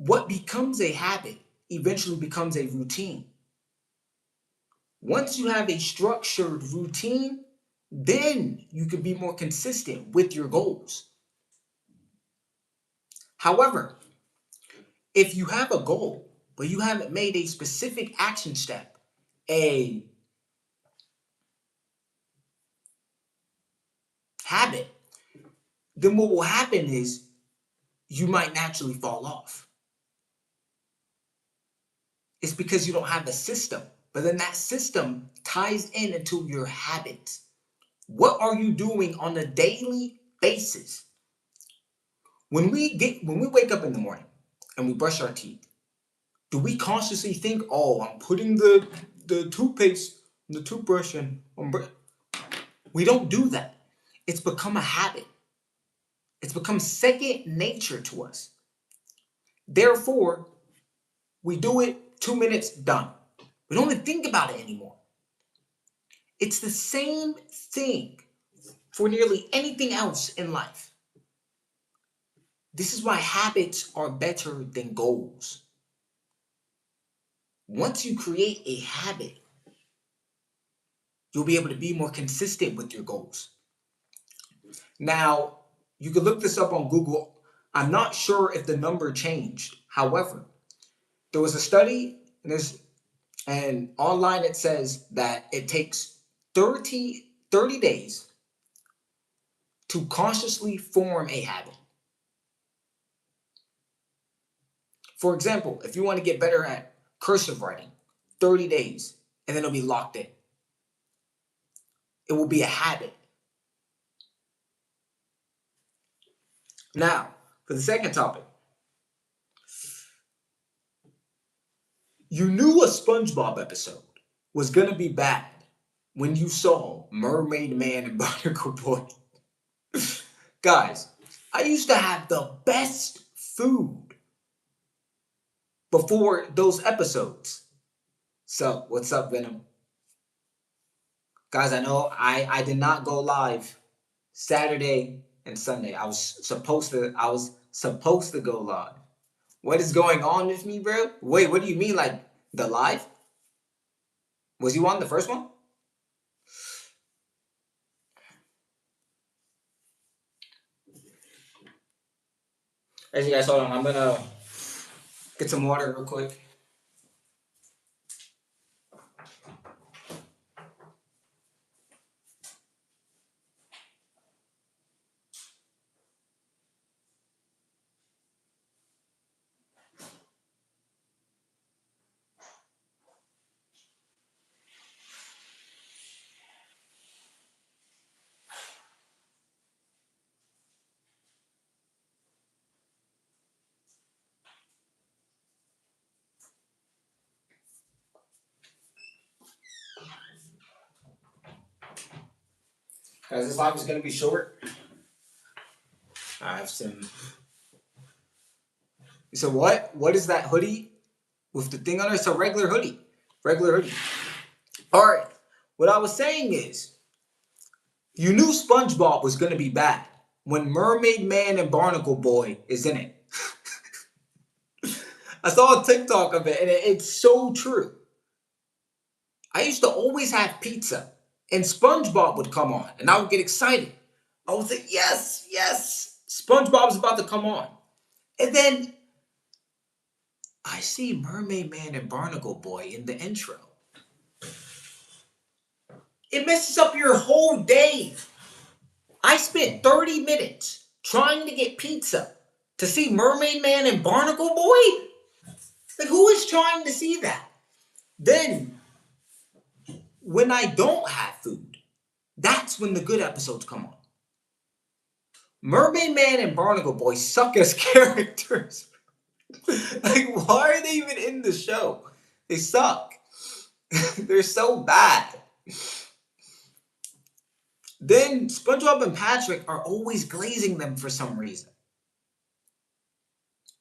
what becomes a habit eventually becomes a routine. Once you have a structured routine, then you can be more consistent with your goals. However, if you have a goal, but you haven't made a specific action step, a habit, then what will happen is you might naturally fall off. It's because you don't have a system. But then that system ties in into your habits. What are you doing on a daily basis? When we wake up in the morning and we brush our teeth, do we consciously think, "Oh, I'm putting the toothpaste, the toothbrush in"? We don't do that. It's become a habit. It's become second nature to us. Therefore, we do it 2 minutes, done. We don't even think about it anymore. It's the same thing for nearly anything else in life. This is why habits are better than goals. Once you create a habit, you'll be able to be more consistent with your goals. Now, you can look this up on Google. I'm not sure if the number changed. However, there was a study, and online it says that it takes 30 days to consciously form a habit. For example, if you want to get better at cursive writing, 30 days, and then it'll be locked in. It will be a habit. Now, for the second topic. You knew a SpongeBob episode was going to be bad when you saw Mermaid Man and Barnacle Boy. Guys, I used to have the best food before those episodes. So, what's up, Venom? Guys, I know I did not go live Saturday and Sunday. I was supposed to go live. What is going on with me, bro? Wait, what do you mean, like the live? Was you on the first one? As you guys, hold on. I'm gonna get some water real quick. Guys, this live is gonna be short. I have some. So what? What is that hoodie with the thing on it? It's a regular hoodie. Regular hoodie. All right. What I was saying is, you knew SpongeBob was gonna be bad when Mermaid Man and Barnacle Boy is in it. I saw a TikTok of it, and it's so true. I used to always have pizza, and SpongeBob would come on, and I would get excited. I would say, yes, yes, SpongeBob's about to come on. And then I see Mermaid Man and Barnacle Boy in the intro. It messes up your whole day. I spent 30 minutes trying to get pizza to see Mermaid Man and Barnacle Boy? Like, who is trying to see that? Then, when I don't have food, that's when the good episodes come on. Mermaid Man and Barnacle Boy suck as characters. Like, why are they even in the show? They suck. They're so bad. Then SpongeBob and Patrick are always glazing them for some reason.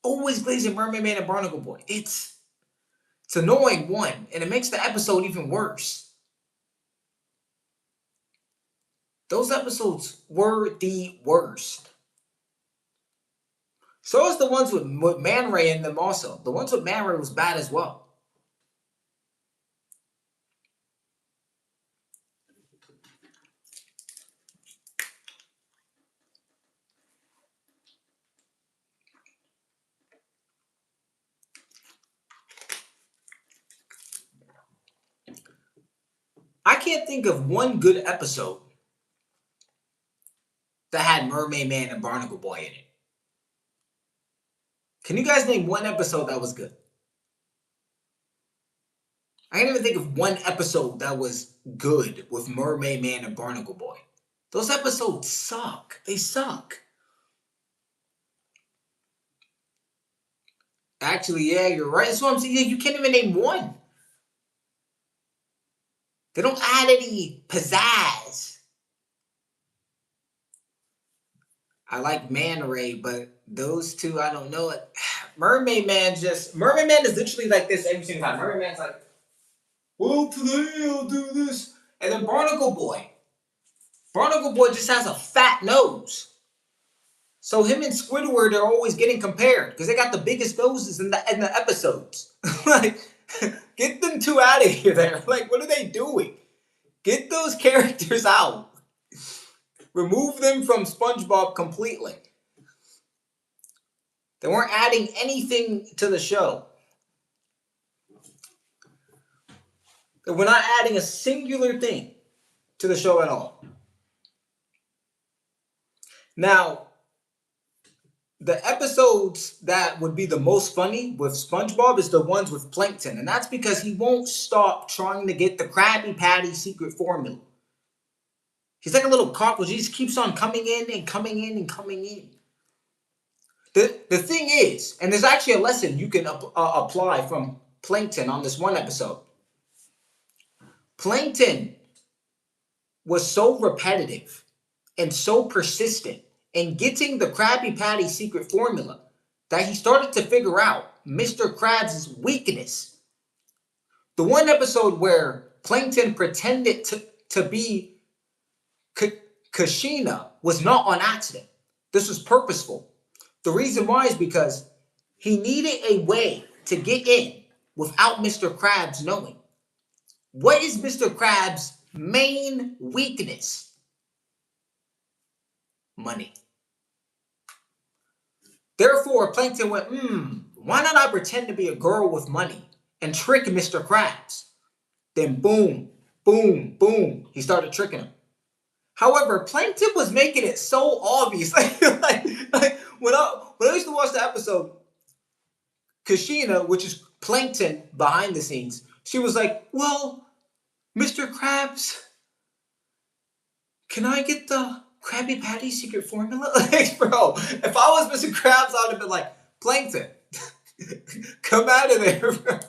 Always glazing Mermaid Man and Barnacle Boy. It's annoying, one, and it makes the episode even worse. Those episodes were the worst. So is the ones with Man Ray in them also. The ones with Man Ray was bad as well. I can't think of one good episode that had Mermaid Man and Barnacle Boy in it. Can you guys name one episode that was good? I can't even think of one episode that was good with Mermaid Man and Barnacle Boy. Those episodes suck. They suck. Actually, yeah, you're right. That's what I'm saying. You can't even name one. They don't add any pizzazz. I like Man Ray, but those two, I don't know it. Mermaid Man is literally like this every single time. Mermaid Man's like, well, today I'll do this. And then Barnacle Boy just has a fat nose. So him and Squidward are always getting compared because they got the biggest noses in the episodes. Like, get them two out of here there. Like, what are they doing? Get those characters out. Remove them from SpongeBob completely. They weren't adding anything to the show. They were not adding a singular thing to the show at all. Now, the episodes that would be the most funny with SpongeBob is the ones with Plankton. And that's because he won't stop trying to get the Krabby Patty secret formula. He's like a little cockroach. He just keeps on coming in and coming in and coming in. The thing is, and there's actually a lesson you can apply from Plankton on this one episode. Plankton was so repetitive and so persistent in getting the Krabby Patty secret formula that he started to figure out Mr. Krabs' weakness. The one episode where Plankton pretended to be Kashina was not on accident. This was purposeful. The reason why is because he needed a way to get in without Mr. Krabs knowing. What is Mr. Krabs' main weakness? Money. Therefore, Plankton went, why not I pretend to be a girl with money and trick Mr. Krabs? Then boom, boom, boom, he started tricking him. However, Plankton was making it so obvious. like when I used to watch the episode, Kashina, which is Plankton behind the scenes, she was like, well, Mr. Krabs, can I get the Krabby Patty secret formula? Like, bro, if I was Mr. Krabs, I would have been like, Plankton, come out of there, bro.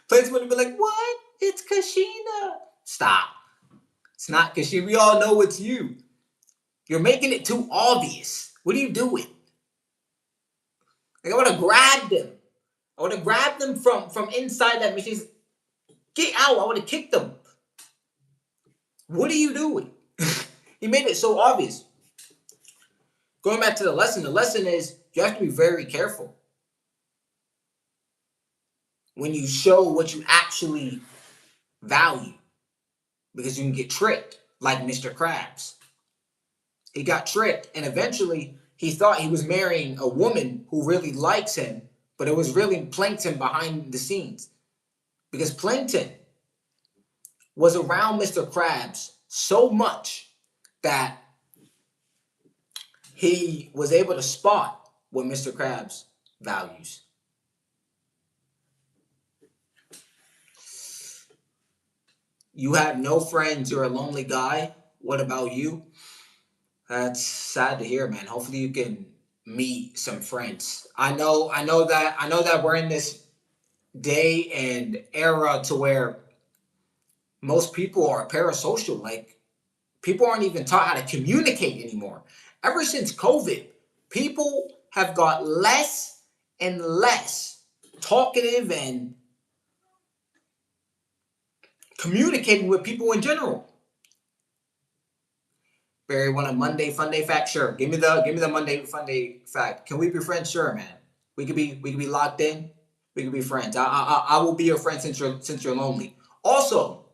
Plankton would have been like, what? It's Kashina. Stop. It's not Kashina. We all know it's you. You're making it too obvious. What are you doing? Like, I would have grabbed them. I would have grabbed them from inside that machine. Get out. I would have kicked them. What are you doing? He made it so obvious. Going back to the lesson is you have to be very careful when you show what you actually value, because you can get tricked like Mr. Krabs. He got tricked, and eventually he thought he was marrying a woman who really likes him, but it was really Plankton behind the scenes, because Plankton was around Mr. Krabs so much that he was able to spot what Mr. Krabs values. You have no friends, you're a lonely guy. What about you? That's sad to hear, man. Hopefully you can meet some friends. I know that we're in this day and era to where most people are parasocial. Like, people aren't even taught how to communicate anymore. Ever since COVID, people have got less and less talkative and communicating with people in general. Barry, want a Monday fun day fact? Sure. Give me the Monday fun day fact. Can we be friends? Sure, man. We could be locked in. We could be friends. I will be your friend since you're lonely. Also,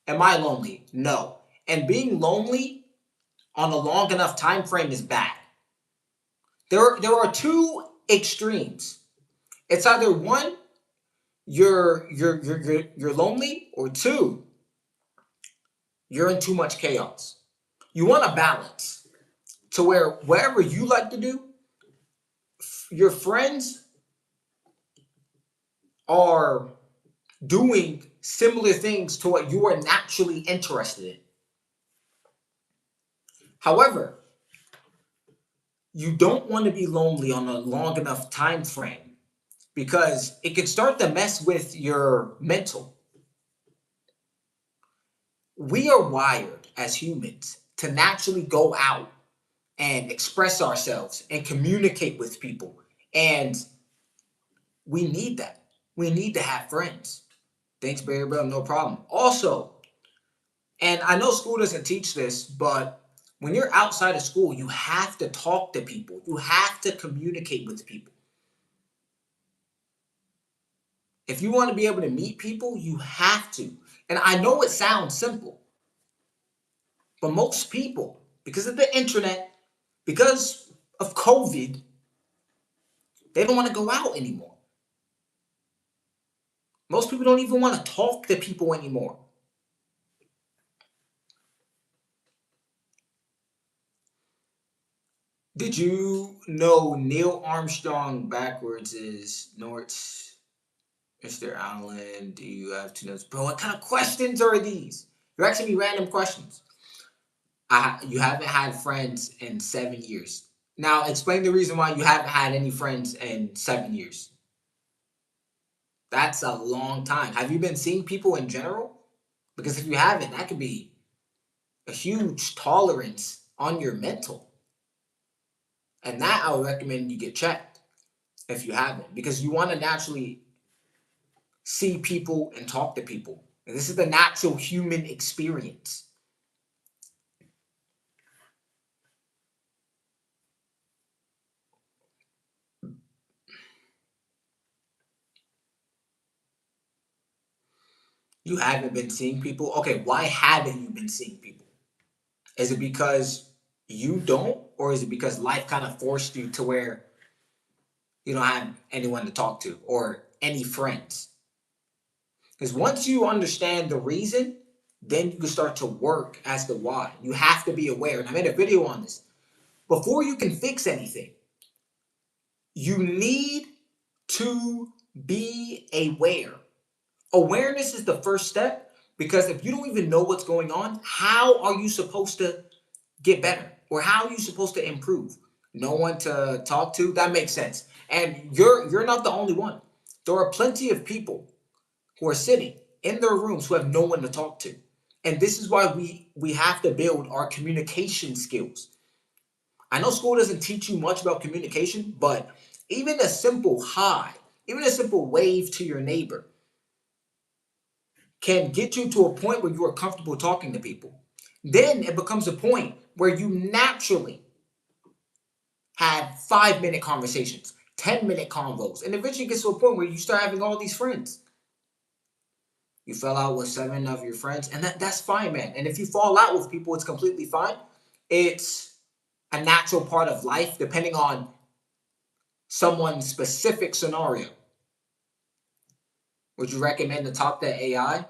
am I lonely? No. And being lonely on a long enough time frame is bad. There are two extremes. It's either one, you're lonely, or two, you're in too much chaos. You want a balance to where whatever you like to do, your friends are doing similar things to what you are naturally interested in. However, you don't want to be lonely on a long enough time frame because it can start to mess with your mental. We are wired as humans to naturally go out and express ourselves and communicate with people. And we need that. We need to have friends. Thanks, Barry Bell, no problem. Also, and I know school doesn't teach this, but when you're outside of school, you have to talk to people. You have to communicate with people. If you want to be able to meet people, you have to. And I know it sounds simple, but most people, because of the internet, because of COVID, they don't want to go out anymore. Most people don't even want to talk to people anymore. Did you know Neil Armstrong backwards is Norts? Mr. Allen, do you have two notes? Bro, what kind of questions are these? You're asking me random questions. You haven't had friends in 7 years. Now, explain the reason why you haven't had any friends in 7 years. That's a long time. Have you been seeing people in general? Because if you haven't, that could be a huge tolerance on your mental. And that I would recommend you get checked if you haven't, because you want to naturally see people and talk to people. And this is the natural human experience. You haven't been seeing people? Okay, why haven't you been seeing people? Is it because you don't, or is it because life kind of forced you to where you don't have anyone to talk to or any friends? Because once you understand the reason, then you can start to work as to why. You have to be aware. And I made a video on this. Before you can fix anything, you need to be aware. Awareness is the first step, because if you don't even know what's going on, how are you supposed to get better? Or how are you supposed to improve? No one to talk to? That makes sense. And you're not the only one. There are plenty of people who are sitting in their rooms who have no one to talk to. And this is why we have to build our communication skills. I know school doesn't teach you much about communication, but even a simple hi, even a simple wave to your neighbor can get you to a point where you are comfortable talking to people. Then it becomes a point where you naturally have 5 minute conversations, 10-minute convos, and eventually gets to a point where you start having all these friends. You fell out with 7 of your friends, and that's fine, man. And if you fall out with people, it's completely fine. It's a natural part of life, depending on someone's specific scenario. Would you recommend to talk to AI?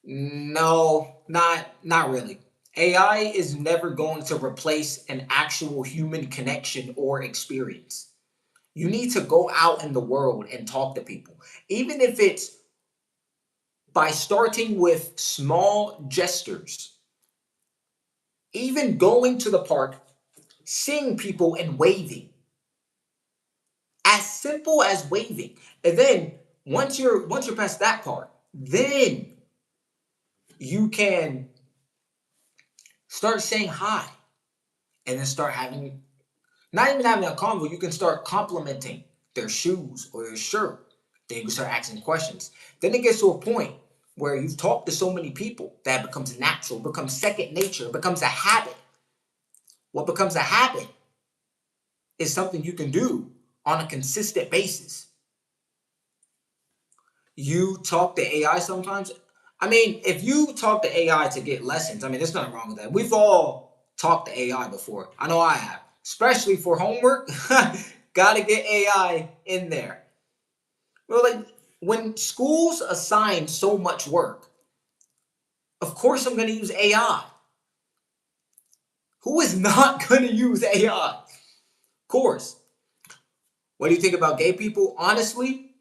No, not really. AI is never going to replace an actual human connection or experience. You need to go out in the world and talk to people, even if it's by starting with small gestures, even going to the park, seeing people and waving. As simple as waving. And then once you're past that part, then you can start saying hi, and then start having, not even having a convo, you can start complimenting their shoes or their shirt. Then you can start asking questions. Then it gets to a point where you've talked to so many people that it becomes natural, becomes second nature, becomes a habit. What becomes a habit is something you can do on a consistent basis. You talk to AI sometimes. I mean, if you talk to AI to get lessons, I mean, there's nothing wrong with that. We've all talked to AI before. I know I have, especially for homework. Got to get AI in there. Well, like when schools assign so much work, of course I'm going to use AI. Who is not going to use AI? Of course. What do you think about gay people? Honestly,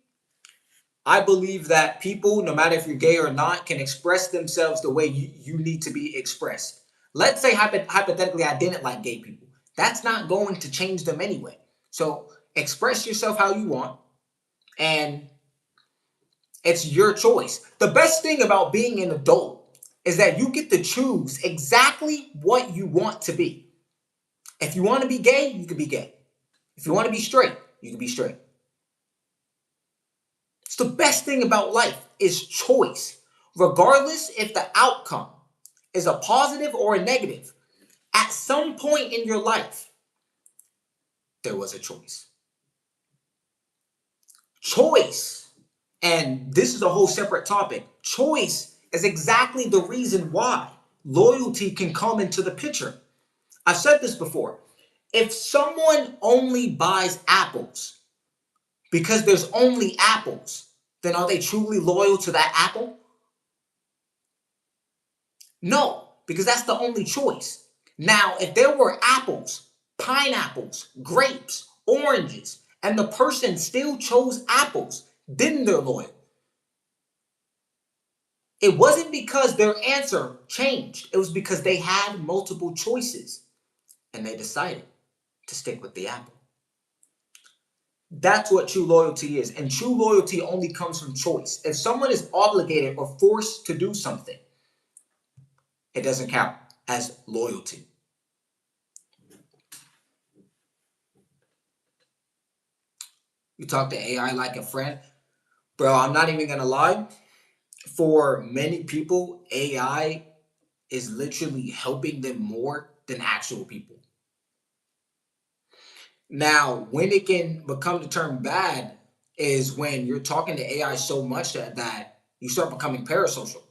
I believe that people, no matter if you're gay or not, can express themselves the way you need to be expressed. Let's say hypothetically I didn't like gay people. That's not going to change them anyway. So express yourself how you want, and it's your choice. The best thing about being an adult is that you get to choose exactly what you want to be. If you want to be gay, you can be gay. If you want to be straight, you can be straight. It's the best thing about life is choice, regardless if the outcome is a positive or a negative. At some point in your life, there was a choice. Choice, and this is a whole separate topic, choice is exactly the reason why loyalty can come into the picture. I've said this before. If someone only buys apples because there's only apples, then are they truly loyal to that apple? No, because that's the only choice. Now, if there were apples, pineapples, grapes, oranges, and the person still chose apples, then they're loyal. It wasn't because their answer changed. It was because they had multiple choices and they decided to stick with the apple. That's what true loyalty is. And true loyalty only comes from choice. If someone is obligated or forced to do something, it doesn't count as loyalty. You talk to AI like a friend. Bro, I'm not even going to lie. For many people, AI is literally helping them more than actual people. Now, when it can become to turn bad is when you're talking to AI so much that you start becoming parasocial.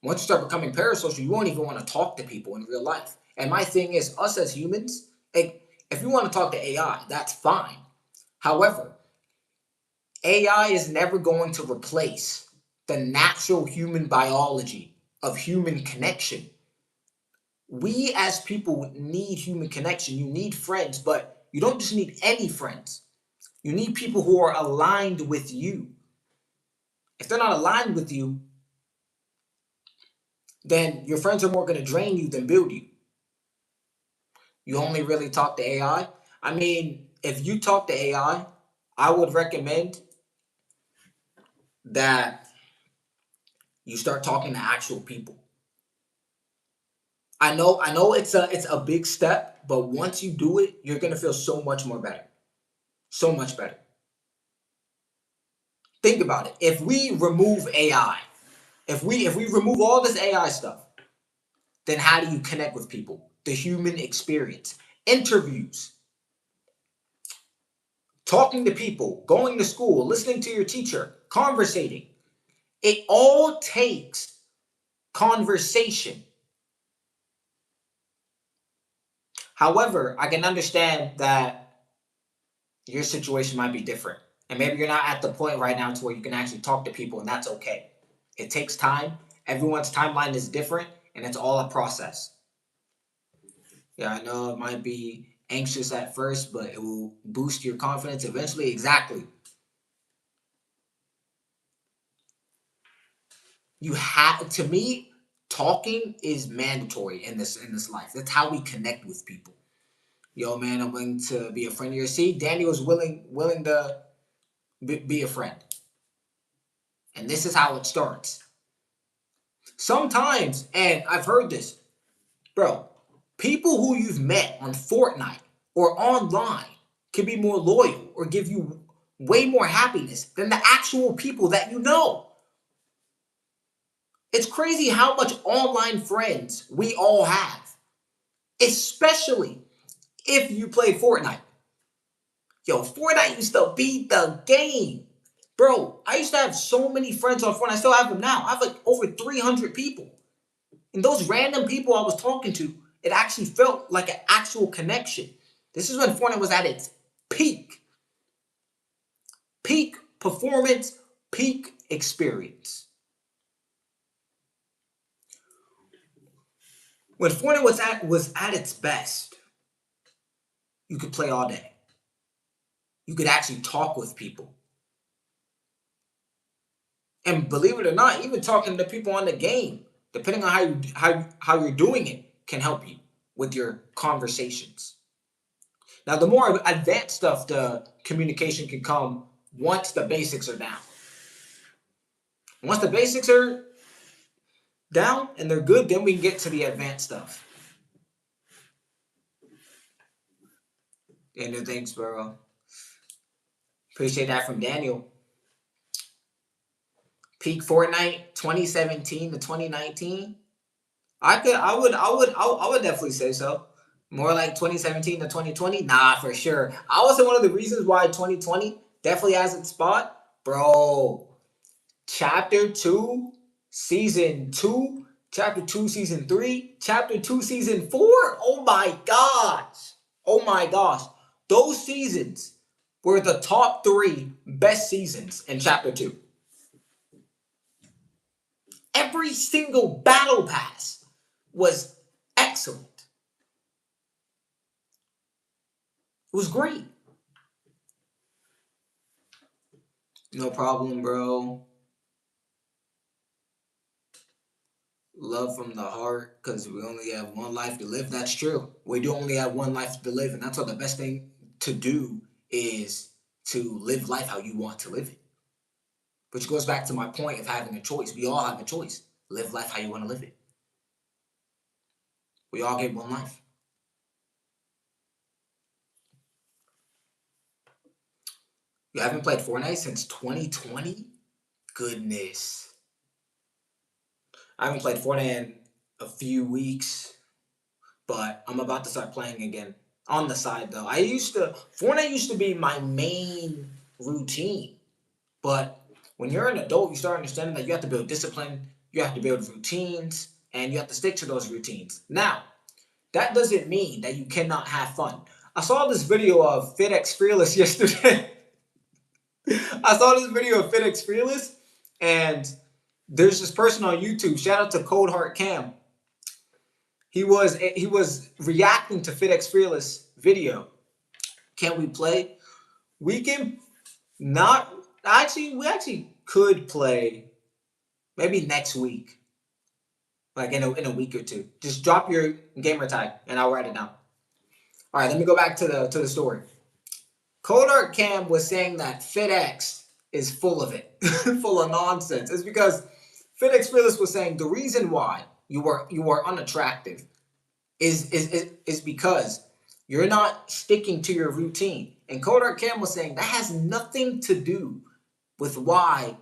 Once you start becoming parasocial, you won't even want to talk to people in real life. And my thing is, us as humans, if you want to talk to AI, that's fine. However, AI is never going to replace the natural human biology of human connection. We as people need human connection. You need friends, but you don't just need any friends. You need people who are aligned with you. If they're not aligned with you, then your friends are more going to drain you than build you. You only really talk to AI. I mean, if you talk to AI, I would recommend that you start talking to actual people. I know it's a big step, but once you do it, you're gonna feel so much more better. So much better. Think about it. If we remove AI, if we remove all this AI stuff, then how do you connect with people? The human experience. Interviews, talking to people, going to school, listening to your teacher, conversating. It all takes conversation. However, I can understand that your situation might be different. And maybe you're not at the point right now to where you can actually talk to people, and that's okay. It takes time. Everyone's timeline is different, and it's all a process. Yeah, I know it might be anxious at first, but it will boost your confidence eventually. Exactly. You have to me, talking is mandatory in this life. That's how we connect with people. Yo, man, I'm willing to be a friend of yours. See, Danny was willing to be a friend. And this is how it starts. Sometimes, and I've heard this, bro, people who you've met on Fortnite or online can be more loyal or give you way more happiness than the actual people that you know. It's crazy how much online friends we all have, especially if you played Fortnite. Yo, Fortnite used to beat the game. Bro, I used to have so many friends on Fortnite. I still have them now. I have like over 300 people. And those random people I was talking to, it actually felt like an actual connection. This is when Fortnite was at its peak. Peak performance, peak experience. When Fortnite was at its best, you could play all day. You could actually talk with people. And believe it or not, even talking to people on the game, depending on how you're doing it, can help you with your conversations. Now, the more advanced stuff, the communication can come once the basics are down. Once the basics are down and they're good, then we can get to the advanced stuff. And thanks, bro. Appreciate that from Daniel. Peak Fortnite 2017 to 2019. I would definitely say so. More like 2017 to 2020? Nah, for sure. I would say one of the reasons why 2020 definitely has its spot. Bro, Chapter 2, Season 2, Chapter 2, Season 3, Chapter 2, Season 4. Oh my gosh. Oh my gosh. Those seasons were the top 3 best seasons in Chapter 2. Every single battle pass was excellent. It was great. No problem, bro. Love from the heart, because we only have one life to live. That's true. We do only have one life to live, and that's what the best thing to do is to live life how you want to live it. Which goes back to my point of having a choice. We all have a choice. Live life how you want to live it. We all get one life. You haven't played Fortnite since 2020? Goodness. I haven't played Fortnite in a few weeks, but I'm about to start playing again. On the side though. Fortnite used to be my main routine. But when you're an adult, you start understanding that you have to build discipline, you have to build routines, and you have to stick to those routines. Now, that doesn't mean that you cannot have fun. I saw this video of FitX Fearless yesterday. I saw this video of FitX Fearless, and there's this person on YouTube. Shout out to Cold Heart Cam. He was reacting to FitX Fearless video. Can we play? We can not actually. We actually could play maybe next week, like in a week or two. Just drop your gamer tag and I'll write it down. All right, let me go back to the story. Cold Heart Cam was saying that FitX is full of it, full of nonsense. It's because FitX Fearless was saying the reason why you are unattractive is because you're not sticking to your routine. And Cold Heart Cam was saying that has nothing to do with why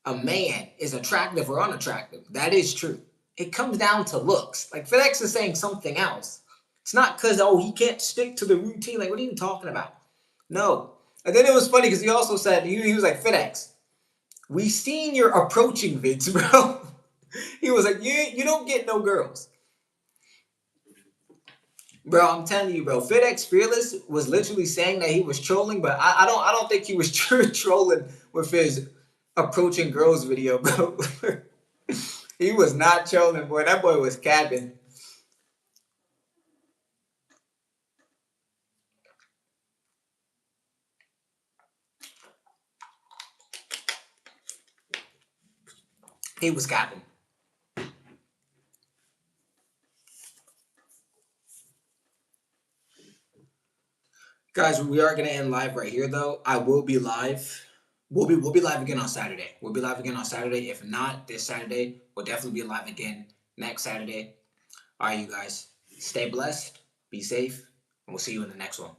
a man is attractive or unattractive. That is true. It comes down to looks. Like FedEx is saying something else. It's not because, he can't stick to the routine. Like, what are you talking about? No. And then it was funny because he also said, he was like, FedEx, we seen your approaching vids, bro. He was like, you don't get no girls. Bro, I'm telling you, bro, FitX Fearless was literally saying that he was trolling, but I don't think he was trolling with his approaching girls video, bro. He was not trolling, boy. That boy was capping. He was capping. Guys, we are gonna end live right here though. I will be live. We'll be live again on Saturday. We'll be live again on Saturday. If not this Saturday, we'll definitely be live again next Saturday. All right, you guys. Stay blessed, be safe, and we'll see you in the next one.